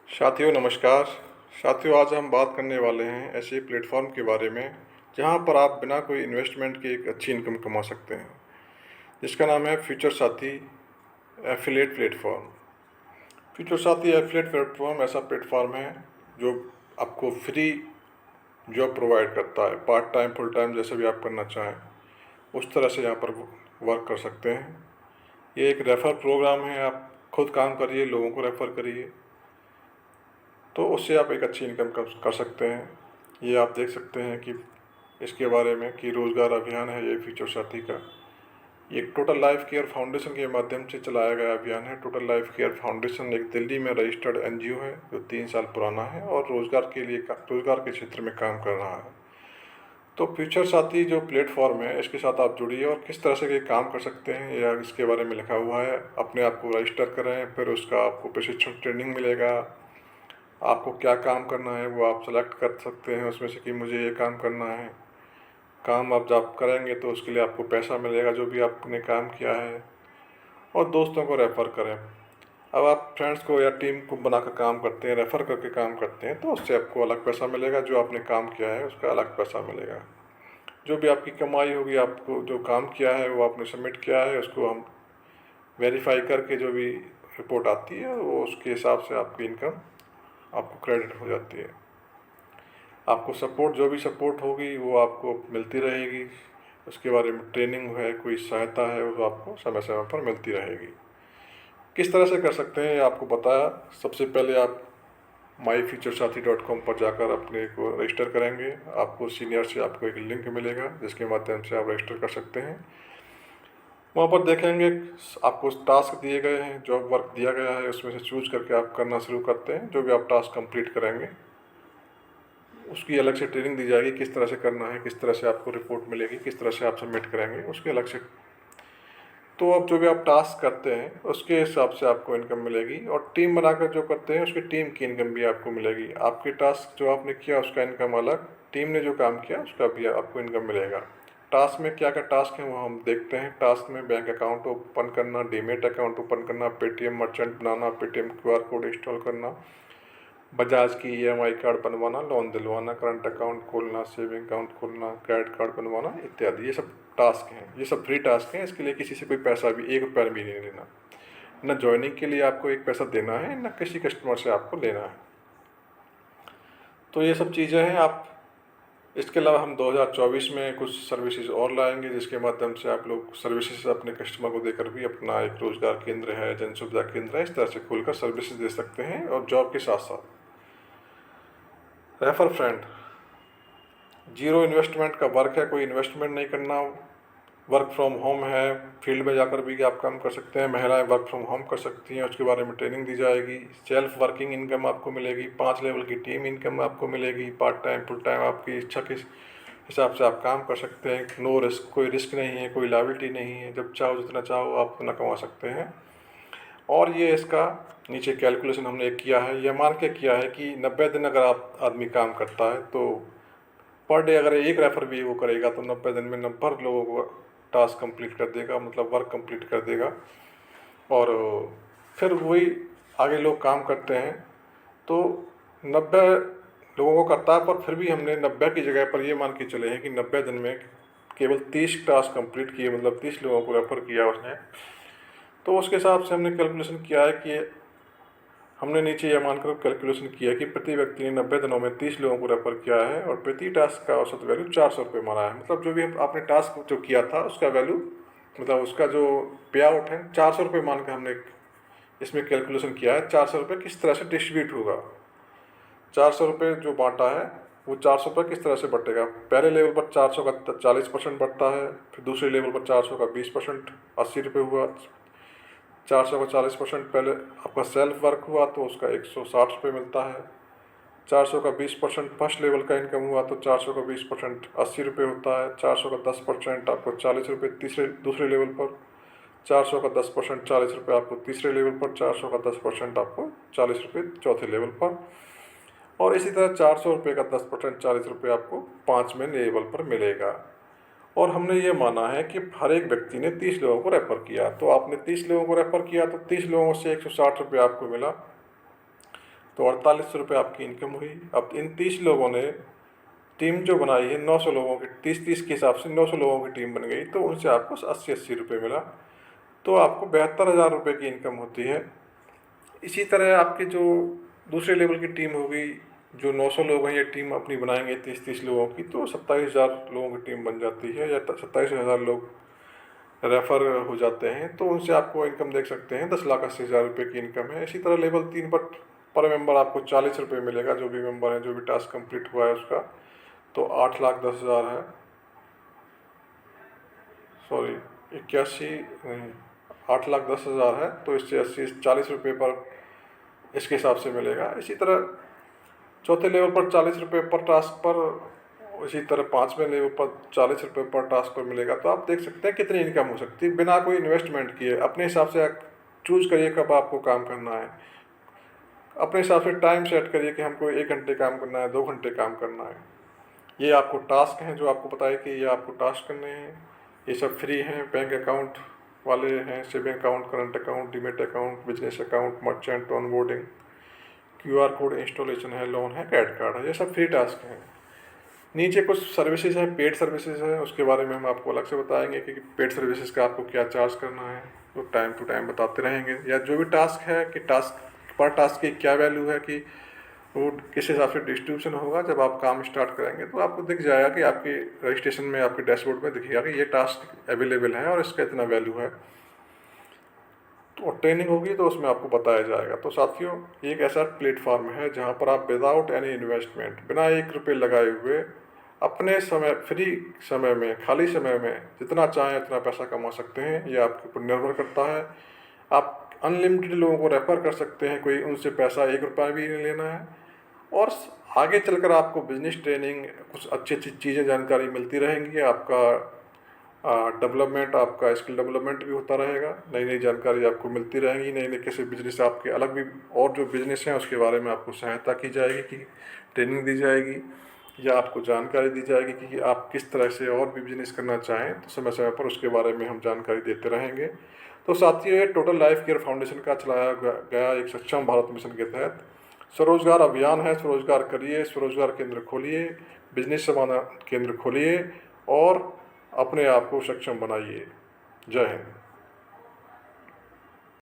साथियों नमस्कार। साथियों आज हम बात करने वाले हैं ऐसे प्लेटफॉर्म के बारे में जहां पर आप बिना कोई इन्वेस्टमेंट के एक अच्छी इनकम कमा सकते हैं, जिसका नाम है फ्यूचर साथी एफिलिएट प्लेटफॉर्म। फ्यूचर साथी एफिलिएट प्लेटफॉर्म ऐसा प्लेटफॉर्म है जो आपको फ्री जॉब प्रोवाइड करता है। पार्ट टाइम फुल टाइम जैसे भी आप करना चाहें उस तरह से यहाँ पर वर्क कर सकते हैं। ये एक रेफ़र प्रोग्राम है, आप खुद काम करिए, लोगों को रेफ़र करिए, तो उससे आप एक अच्छी इनकम कर सकते हैं। ये आप देख सकते हैं कि इसके बारे में कि रोज़गार अभियान है ये फ्यूचर साथी का। ये टोटल लाइफ केयर फाउंडेशन के माध्यम से चलाया गया अभियान है। टोटल लाइफ केयर फाउंडेशन एक दिल्ली में रजिस्टर्ड एनजीओ है जो 3 साल पुराना है और रोज़गार के क्षेत्र में काम कर रहा है। तो फ्यूचर साथी जो प्लेटफॉर्म है इसके साथ आप जुड़िए और किस तरह से ये काम कर सकते हैं या इसके बारे में लिखा हुआ है। अपने आप को रजिस्टर करें, फिर उसका आपको प्रशिक्षण ट्रेनिंग मिलेगा। आपको क्या काम करना है वो आप सेलेक्ट कर सकते हैं उसमें से कि मुझे ये काम करना है। काम आप जब करेंगे तो उसके लिए आपको पैसा मिलेगा जो भी आपने काम किया है, और दोस्तों को रेफ़र करें। अब आप फ्रेंड्स को या टीम को बनाकर काम करते हैं, रेफ़र करके काम करते हैं, तो उससे आपको अलग पैसा मिलेगा। जो आपने काम किया है उसका अलग पैसा मिलेगा। जो भी आपकी कमाई होगी, आपको जो काम किया है वो आपने सबमिट किया है, उसको हम वेरीफाई करके जो भी रिपोर्ट आती है वो उसके हिसाब से आपकी इनकम आपको क्रेडिट हो जाती है। आपको सपोर्ट जो भी सपोर्ट होगी वो आपको मिलती रहेगी। उसके बारे में ट्रेनिंग है, कोई सहायता है, वो आपको समय समय पर मिलती रहेगी। किस तरह से कर सकते हैं ये आपको बताया। सबसे पहले आप myfuturesathi.com पर जाकर अपने को रजिस्टर करेंगे। आपको सीनियर से आपको एक लिंक मिलेगा जिसके माध्यम से आप रजिस्टर कर सकते हैं। वहाँ पर देखेंगे आपको टास्क दिए गए हैं, जॉब वर्क दिया गया है, उसमें से चूज करके आप करना शुरू करते हैं। जो भी आप टास्क कंप्लीट करेंगे उसकी अलग से ट्रेनिंग दी जाएगी, किस तरह से करना है, किस तरह से आपको रिपोर्ट मिलेगी, किस तरह से आप सबमिट करेंगे, उसके अलग से। तो अब जो भी आप टास्क करते हैं उसके हिसाब से आपको इनकम मिलेगी, और टीम बनाकर जो करते हैं उसकी टीम की इनकम भी आपको मिलेगी। आपके टास्क जो आपने किया उसका इनकम अलग, टीम ने जो काम किया उसका भी आपको इनकम मिलेगा। टास्क में क्या क्या टास्क हैं वो हम देखते हैं। टास्क में बैंक अकाउंट ओपन करना, डीमेट अकाउंट ओपन करना, पेटीएम मर्चेंट बनाना, पेटीएम क्यूआर कोड इंस्टॉल करना, बजाज की ईएमआई कार्ड बनवाना, लोन दिलवाना, करंट अकाउंट खोलना, सेविंग अकाउंट खोलना, क्रेडिट कार्ड बनवाना इत्यादि। ये सब टास्क हैं, ये सब फ्री टास्क हैं। इसके लिए किसी से कोई पैसा भी 1 रुपया भी नहीं लेना। न ज्वाइनिंग के लिए आपको एक पैसा देना है, न किसी कस्टमर से आपको लेना है। तो ये सब चीज़ें हैं। आप इसके अलावा हम 2024 में कुछ सर्विसेज और लाएंगे जिसके माध्यम से आप लोग सर्विसेज अपने कस्टमर को देकर भी अपना एक रोजगार केंद्र है, जन सुविधा केंद्र है, इस तरह से खोलकर सर्विसेज दे सकते हैं। और जॉब के साथ साथ रेफर फ्रेंड, जीरो इन्वेस्टमेंट का वर्क है, कोई इन्वेस्टमेंट नहीं करना। वर्क फ्रॉम होम है, फील्ड में जाकर भी आप काम कर सकते हैं। महिलाएं वर्क फ्रॉम होम कर सकती हैं, उसके बारे में ट्रेनिंग दी जाएगी। सेल्फ वर्किंग इनकम आपको मिलेगी, 5 लेवल की टीम इनकम आपको मिलेगी। पार्ट टाइम फुल टाइम आपकी इच्छा के हिसाब से आप काम कर सकते हैं। नो रिस्क, कोई रिस्क नहीं है, कोई लायबिलिटी नहीं है। जब चाहो जितना चाहो आप उतना कमा सकते हैं। और ये इसका नीचे कैलकुलेशन हमने एक किया है, यह मान के किया है कि 90 दिन अगर आप आदमी काम करता है तो पर डे अगर एक रेफर भी वो करेगा तो 90 दिन में 90 लोगों को टास्क कंप्लीट कर देगा, मतलब वर्क कंप्लीट कर देगा। और फिर वही आगे लोग काम करते हैं तो 90 लोगों को करता है, पर फिर भी हमने 90 की जगह पर ये मान के चले हैं कि 90 दिन में केवल 30 टास्क कंप्लीट किए, मतलब 30 लोगों को रेफ़र किया उसने। तो उसके हिसाब से हमने कैलकुलेशन किया है कि हमने नीचे यह मानकर कैलकुलेशन किया कि प्रति व्यक्ति ने 90 दिनों में 30 लोगों को रेफर किया है और प्रति टास्क का औसत वैल्यू 400 रुपये माना है। मतलब जो भी आपने टास्क जो किया था उसका वैल्यू, मतलब उसका जो पे आउट है 400 रुपये मान के हमने इसमें कैलकुलेशन किया है। 400 रुपये किस तरह से डिस्ट्रीब्यूट होगा, 400 रुपये जो बांटा है वो 400 रुपये किस तरह से बटेगा। पहले लेवल पर 400 का 40% बढ़ता है, फिर दूसरे लेवल पर 400 का 20%, 80 रुपये हुआ। 400 का 40% पहले आपका सेल्फ वर्क हुआ तो उसका 160 रुपये मिलता है। 400 का 20% फर्स्ट लेवल का इनकम हुआ तो 400 का 20% 80 रुपये होता है। 400 का 10% आपको 40 रुपये दूसरे लेवल पर। 400 का 10% 40 रुपये आपको तीसरे लेवल पर। 400 का 10% आपको 40 रुपये चौथे लेवल पर। और इसी तरह 400 रुपये का 10% 40 रुपये आपको 5वें लेवल पर मिलेगा। और हमने ये माना है कि हर एक व्यक्ति ने 30 लोगों को रेफ़र किया, तो आपने 30 लोगों को रेफ़र किया तो 30 लोगों से 160 रुपये आपको मिला। तो 4800 रुपये आपकी इनकम हुई। अब इन 30 लोगों ने टीम जो बनाई है 900 लोगों की, 30-30 के हिसाब से 900 लोगों की टीम बन गई, तो उनसे आपको 80-80 रुपये मिला, तो आपको 72,000 रुपये की इनकम होती है। इसी तरह आपकी जो दूसरे लेवल की टीम होगी, जो 900 लोग हैं ये टीम अपनी बनाएंगे 30-30 लोगों की, तो 27,000 लोगों की टीम बन जाती है, या 27,000 लोग रेफ़र हो जाते हैं, तो उनसे आपको इनकम देख सकते हैं 10,80,000 रुपये की इनकम है। इसी तरह लेवल 3 पर मेंबर आपको 40 रुपये मिलेगा, जो भी मेंबर है, जो भी टास्क कंप्लीट हुआ है उसका, तो 8,10,000 है, सॉरी 81 नहीं, 8,10,000 है, तो इससे 40 रुपये पर इसके हिसाब से मिलेगा। इसी तरह चौथे लेवल पर 40 रुपये पर टास्क पर, इसी तरह 5वें लेवल पर 40 रुपये पर टास्क पर मिलेगा। तो आप देख सकते हैं कितनी इनकम हो सकती है बिना कोई इन्वेस्टमेंट किए। अपने हिसाब से आप चूज़ करिए कब आपको काम करना है, अपने हिसाब से टाइम सेट करिए कि हमको 1 घंटे काम करना है, 2 घंटे काम करना है। ये आपको टास्क हैं जो आपको पता है कि ये आपको टास्क करने हैं, ये सब फ्री हैं। बैंक अकाउंट वाले हैं, saving account, current account, demat account, business account, merchant onboarding, QR code installation है, लोन है, क्रेडिट कार्ड है, ये सब फ्री टास्क हैं। नीचे कुछ सर्विसेज हैं, पेड सर्विसेज हैं, उसके बारे में हम आपको अलग से बताएंगे कि पेड सर्विसेज का आपको क्या चार्ज करना है, तो टाइम टू टाइम बताते रहेंगे। या जो भी टास्क है कि टास्क पर टास्क की क्या वैल्यू है, कि वो किस हिसाब से डिस्ट्रीब्यूशन होगा, जब आप काम स्टार्ट करेंगे तो आपको दिख जाएगा कि आपके रजिस्ट्रेशन में, आपके डैशबोर्ड में दिखेगा कि ये टास्क अवेलेबल है और इसका इतना वैल्यू है। तो ट्रेनिंग होगी तो उसमें आपको बताया जाएगा। तो साथियों, एक ऐसा प्लेटफॉर्म है जहाँ पर आप विदाउट एनी इन्वेस्टमेंट, बिना 1 रुपये लगाए हुए, अपने समय, फ्री समय में, खाली समय में जितना चाहें उतना पैसा कमा सकते हैं। ये आपके ऊपर निर्भर करता है। आप अनलिमिटेड लोगों को रेफ़र कर सकते हैं, कोई उनसे पैसा 1 रुपया भी नहीं लेना है, और आगे चलकर आपको बिजनेस ट्रेनिंग, कुछ अच्छी अच्छी चीज़ें, जानकारी मिलती रहेंगी। आपका डेवलपमेंट, आपका स्किल डेवलपमेंट भी होता रहेगा, नई नई जानकारी आपको मिलती रहेंगी, नई नई कैसे बिजनेस आपके अलग भी और जो बिजनेस हैं उसके बारे में आपको सहायता की जाएगी, कि ट्रेनिंग दी जाएगी, या आपको जानकारी दी जाएगी कि आप किस तरह से और भी बिजनेस करना चाहें, तो समय समय पर उसके बारे में हम जानकारी देते रहेंगे। तो साथियों, ये टोटल लाइफ केयर फाउंडेशन का चलाया गया एक सक्षम भारत मिशन के तहत स्वरोजगार अभियान है। स्वरोजगार करिए, स्वरोजगार केंद्र खोलिए, बिजनेस समाधान केंद्र खोलिए और अपने आप को सक्षम बनाइए। जय हिंद।